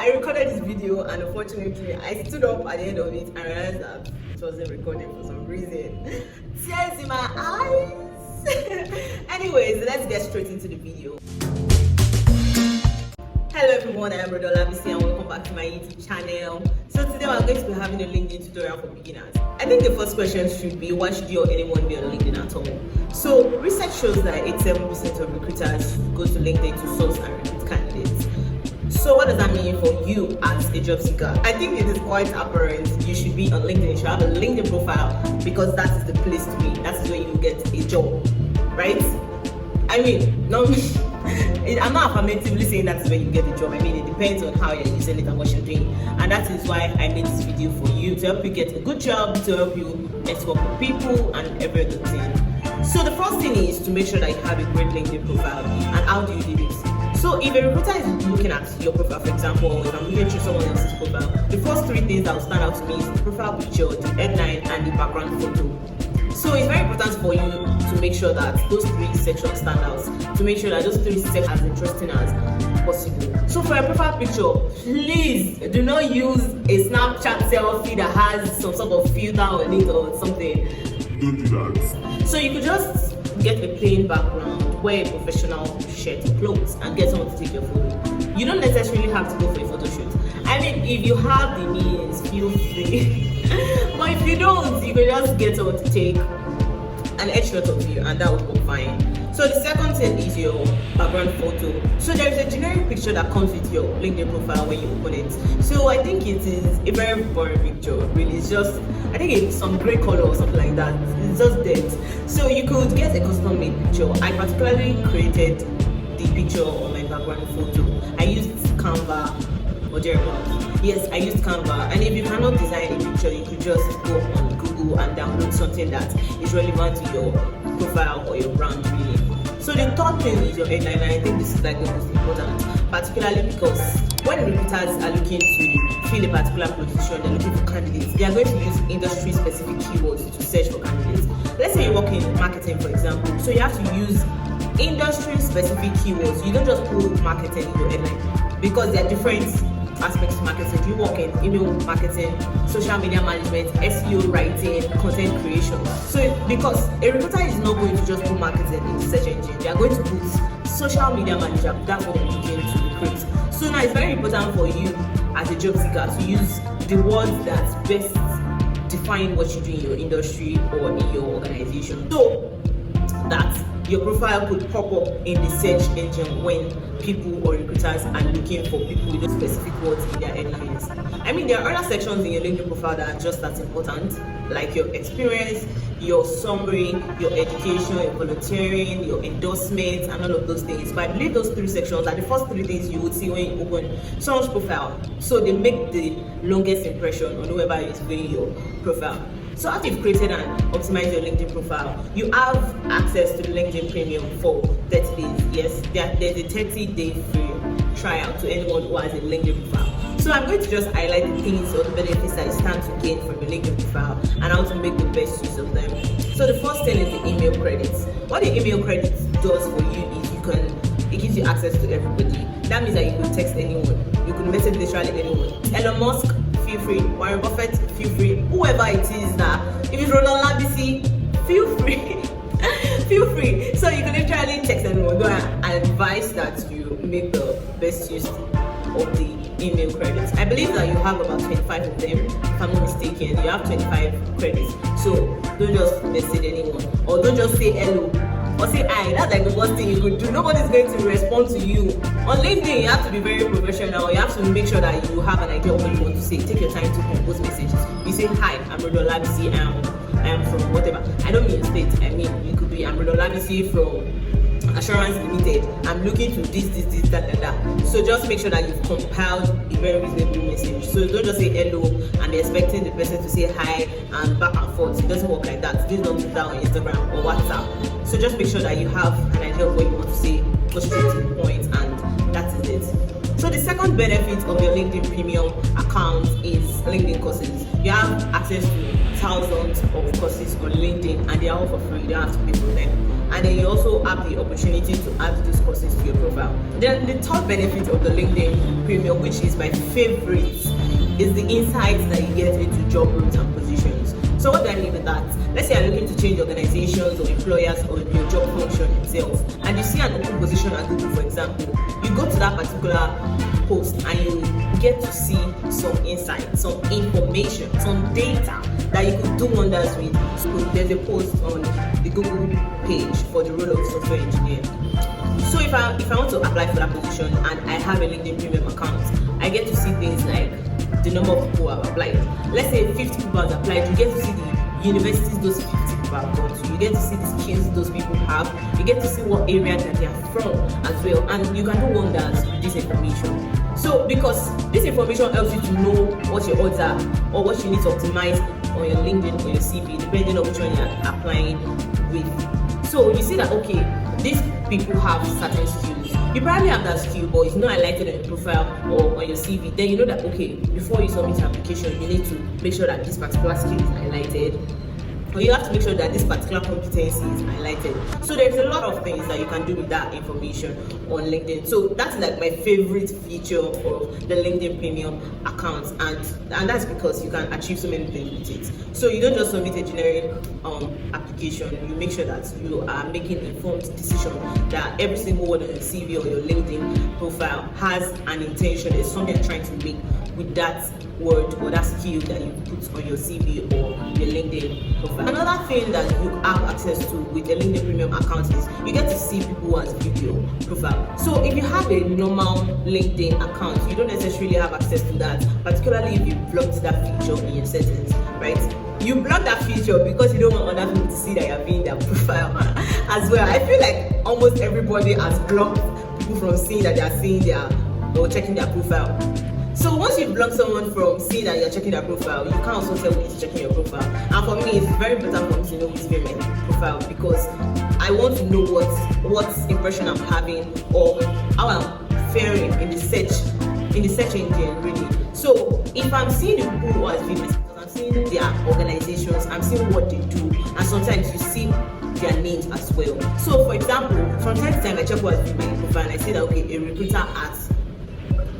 I recorded this video and unfortunately I stood up at the end of it and realized that it wasn't recorded for some reason. Tears in my eyes. Anyways, let's get straight into the video. Hello everyone, I am Rodolabisi and welcome back to my YouTube channel. So today we're going to be having a LinkedIn tutorial for beginners. I think the first question should be, why should you or anyone be on LinkedIn at all? So research shows that 87% of recruiters go to LinkedIn to source and recruit candidates. So what does that mean for you as a job seeker? I think it is quite apparent you should be on LinkedIn. You should have a LinkedIn profile because that is the place to be. That is where you get a job, right? I mean, no, I'm not affirmatively saying that is where you get a job. I mean, it depends on how you're using it and what you're doing. And that is why I made this video for you, to help you get a good job, to help you network with people and every other thing. So the first thing is to make sure that you have a great LinkedIn profile. And how do you do this? So if a recruiter is looking at your profile, for example, or if I'm looking through someone else's profile, the first three things that will stand out to me is the profile picture, the headline, and the background photo. So it's very important for you to make sure that those three sections stand out, to make sure that those three sections are as interesting as possible. So for a profile picture, please do not use a Snapchat selfie that has some sort of filter on it or something. Don't do that. So you could just get a plain background, wear a professional shirt, clothes, and get someone to take your photo. You don't necessarily have to go for a photo shoot. I mean, if you have the means, feel free. But if you don't, you can just get someone to take an headshot of you, and that will go fine. So the second thing is your background photo. So there is a generic picture that comes with your LinkedIn profile when you open it. So I think it is a very boring picture, really. It's just, I think it's some gray color or something like that. It's just dead. So you could get a custom made picture. I particularly created the picture on my background photo. I used Canva or thereabouts. Yes, I used Canva. And if you cannot design a picture, you could just go on Google and download something that is relevant to your profile or your brand, really. So the third thing is your headline, and I think this is like the most important, particularly because when recruiters are looking to fill a particular position, they're looking for candidates, they are going to use industry-specific keywords to search for candidates. Let's say you work in marketing, for example, so you have to use industry-specific keywords. You don't just put marketing in your headline because there are different aspects of marketing. You work in email marketing, social media management, SEO writing, content creation. So because a recruiter is not going to just put marketing in the search engine, they are going to put social media manager. That's what they're looking to recruit. So now it's very important for you as a job seeker to use the words that best define what you do in your industry or in your organization, so that your profile could pop up in the search engine when people or recruiters are looking for people with those specific words in their headlines. I mean, there are other sections in your LinkedIn profile that are just as important, like your experience, your summary, your education, your volunteering, your endorsements, and all of those things. But I believe those three sections are the first three things you would see when you open someone's profile. So they make the longest impression on whoever is viewing your profile. So after you've created and optimized your LinkedIn profile, you have access to the LinkedIn Premium for 30 days. Yes, there's a 30-day free trial to anyone who has a LinkedIn profile. So I'm going to just highlight the things or the benefits that you stand to gain from your LinkedIn profile and how to make the best use of them. So the first thing is the email credits. What the email credits does for you is it gives you access to everybody. That means that you could text anyone, you could message literally anyone. Elon Musk, feel free. Warren Buffett, feel free. Whoever it is that, if it's Rodolabisi, feel free. Feel free. So you can literally text anyone. Though I advise that you make the best use of the email credits. I believe that you have about 25 of them, if I'm not mistaken. You have 25 credits. So don't just message anyone, or don't just say hello or say hi. That's like the worst thing you could do. Nobody's going to respond to you. On LinkedIn, you have to be very professional. You have to make sure that you have an idea of what you want to say. Take your time to compose messages. You say, hi, I'm Rodolabisi, I am from whatever. I don't mean state. I mean, you could be, I'm Rodolabisi from Assurance Limited. I'm looking to this, that, and that. So just make sure that you've compiled a very reasonable message. So don't just say hello and expecting the person to say hi and back and forth. It doesn't work like that. This don't do that on Instagram or WhatsApp. So just make sure that you have an idea of what you want to say, go straight to the point, and that is it. So the second benefit of your LinkedIn Premium account is LinkedIn courses. You have access to thousands of courses on LinkedIn, and they are all for free. You don't have to pay for them. and then you also have the opportunity to add those courses to your profile. Then the third benefit of the LinkedIn Premium, which is my favorite, is the insights that you get into job roles and positions. So what do I mean by that? Let's say you're looking to change organizations or employers or your job function itself, and you see an open position at Google, for example. You go to that particular post and you get to see some insight, some information, some data that you could do wonders with. So there's a post on the Google page for the role of software engineer. So if I want to apply for that position and I have a LinkedIn Premium account, I get to see things like the number of people who have applied. Let's say 50 people have applied, you get to see the universities those 50 people have gone to. You get to see the skills those people have. You get to see what area that they are from as well. And you can do wonders with this information. So because this information helps you to know what your odds are or what you need to optimize on your LinkedIn or your CV, depending on which one you're applying with. So you see that, okay, these people have certain skills. You probably have that skill, but it's not highlighted on your profile or on your CV. Then you know that, okay, before you submit your application, you need to make sure that this particular skill is highlighted, or you have to make sure that this particular competency is highlighted. So there's a lot of things that you can do with that information on LinkedIn. So that's like my favorite feature of the LinkedIn Premium account, and that's because you can achieve so many things with it. So you don't just submit a generic application. You make sure that you are making informed decision, that every single word on your CV or your LinkedIn profile has an intention. There's something you're trying to make with that word or that skill that you put on your CV or your LinkedIn profile. Another thing that you have access to with a LinkedIn Premium account is you get to see people who has viewed your profile. So if you have a normal LinkedIn account, you don't necessarily have access to that, particularly if you blocked that feature in your settings, right? You block that feature because you don't want other people to see that you're viewing their profile as well. I feel like almost everybody has blocked people from seeing that they are seeing their or checking their profile. So once you block someone from seeing that you're checking their profile, you can also tell who is checking your profile. And for me, it's very important for me to know who's viewing my profile, because I want to know what impression I'm having or how I'm faring in the search engine, really. So if I'm seeing the people who are viewing my profile, I'm seeing their organizations, I'm seeing what they do, and sometimes you see their names as well. So for example, from time to time I check who has viewed my profile and I see that, okay, a recruiter at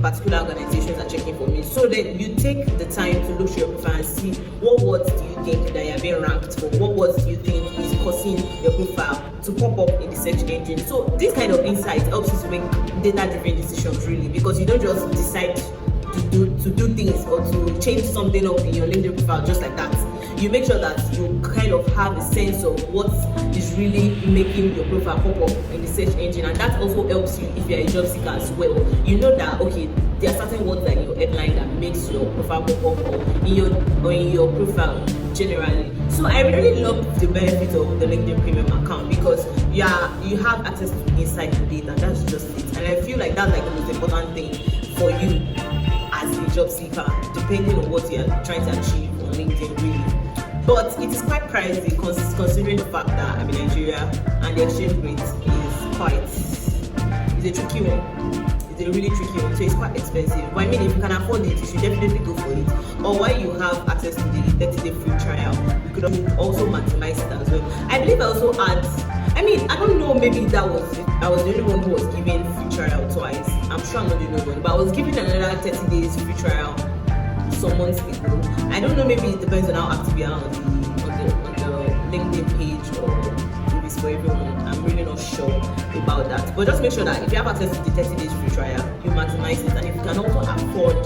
particular organizations are checking for me. So then you take the time to look through your profile and see what words do you think that you're being ranked for, what words do you think is causing your profile to pop up in the search engine. So this kind of insight helps you to make data-driven decisions, really, because you don't just decide to do things or to change something up in your LinkedIn profile just like that. You make sure that you kind of have a sense of what is really making your profile pop up in the search engine, and that also helps you if you're a job seeker as well. You know that, okay, there are certain words like your headline that makes your profile pop up or in your profile generally. So I really love the benefit of the LinkedIn Premium account, because you have access to insight and data. That's just it, and I feel like that's like the most important thing for you as a job seeker, depending on what you're trying to achieve on LinkedIn, really. But it is quite pricey considering the fact that I'm in Nigeria and the exchange rate is a tricky one. It's a really tricky one, so it's quite expensive. But I mean, if you can afford it, you should definitely go for it. Or while you have access to the 30-day free trial, you could also maximize it as well. I believe I also had, I don't know, maybe I was the only one who was giving free trial twice. I'm sure I'm not the only one, but I was giving another 30 days free trial some months ago. I don't know, maybe it depends on how active you are on the LinkedIn page, or if it's for everyone. I'm really not sure about that. But just make sure that if you have access to the 30 days free trial, you maximize it. And if you can also afford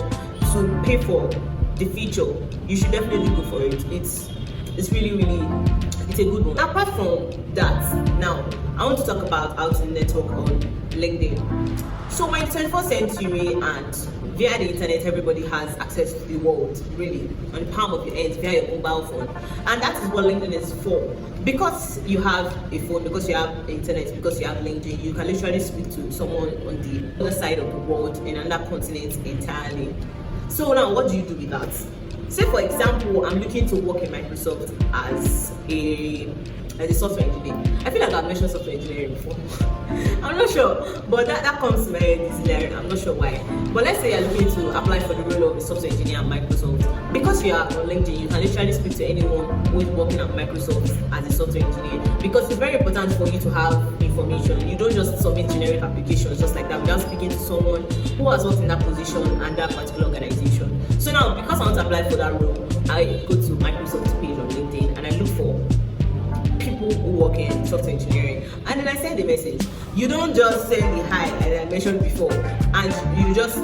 to pay for the feature, you should definitely go for it. It's really it's a good one. Apart from that, now I want to talk about how to network on LinkedIn. So we're in 21st century, and via the internet, everybody has access to the world, really, on the palm of your hands, via your mobile phone. And that is what LinkedIn is for. Because you have a phone, because you have internet, because you have LinkedIn, you can literally speak to someone on the other side of the world, in another continent entirely. So now, what do you do with that? Say for example, I'm looking to work in Microsoft as a as a software engineer. I feel like I've mentioned software engineering before. I'm not sure, but that comes to my head easily. I'm not sure why. But let's say you're looking to apply for the role of a software engineer at Microsoft. Because you are on LinkedIn, you can literally speak to anyone who is working at Microsoft as a software engineer. Because it's very important for you to have information. You don't just submit generic applications just like that without speaking to someone who has worked in that position and that particular organization. So now, because I want to apply for that role, I go to Microsoft's page on LinkedIn and I look for people who work in software engineering, and then I send a message. You don't just send the hi, as I mentioned before, and you just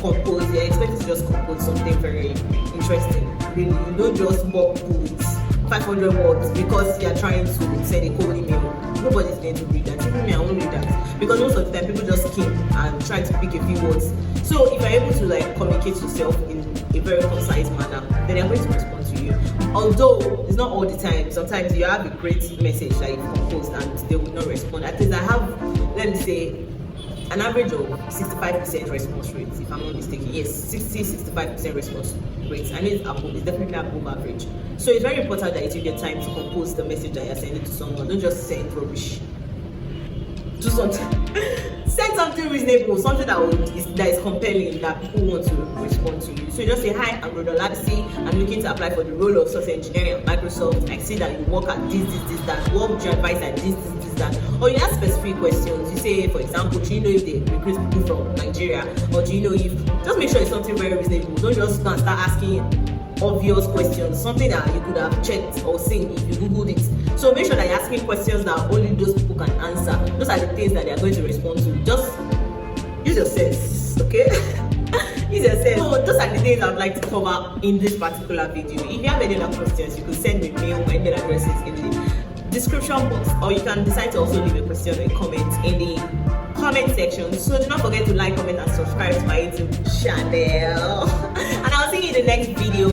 compose. You're expected to just compose something very interesting. Really, you don't just walk through it 500 words because you're trying to send a cold email. Nobody's going to read that. Even me, I won't read that, because most of the time people just skim and try to pick a few words. So if you're able to like communicate yourself in a very concise manner, then they're going to respond to you. Although it's not all the time. Sometimes you have a great message that you composed and they will not respond. At least I have, let me say, an average of 65% response rate, if I'm not mistaken. Yes, 60-65% response rate. I mean, it's definitely above average. So it's very important that you take your time to compose the message that you're sending to someone. Don't just send rubbish. Do something. Send something reasonable, something that is compelling, that people want to respond to you. So you just say, hi, I'm Rodolabsi. I'm looking to apply for the role of software engineer at Microsoft. I see that you work at this, that. What would you advise at this, that? Or you ask specific questions. You say, for example, do you know if they recruit people from Nigeria? Or do you know if... Just make sure it's something very reasonable. Don't just start asking obvious questions, something that you could have checked or seen if you googled it. So make sure that you're asking questions that only those people can answer. Those are the things that they are going to respond to. Just use your sense, okay? Use your sense. So those are the things I'd like to cover in this particular video. If you have any other questions, you could send me mail or email addresses in the description box, or you can decide to also leave a question or a comment in the comment section. So do not forget to like, comment and subscribe to my YouTube channel. And I'll see you in the next video.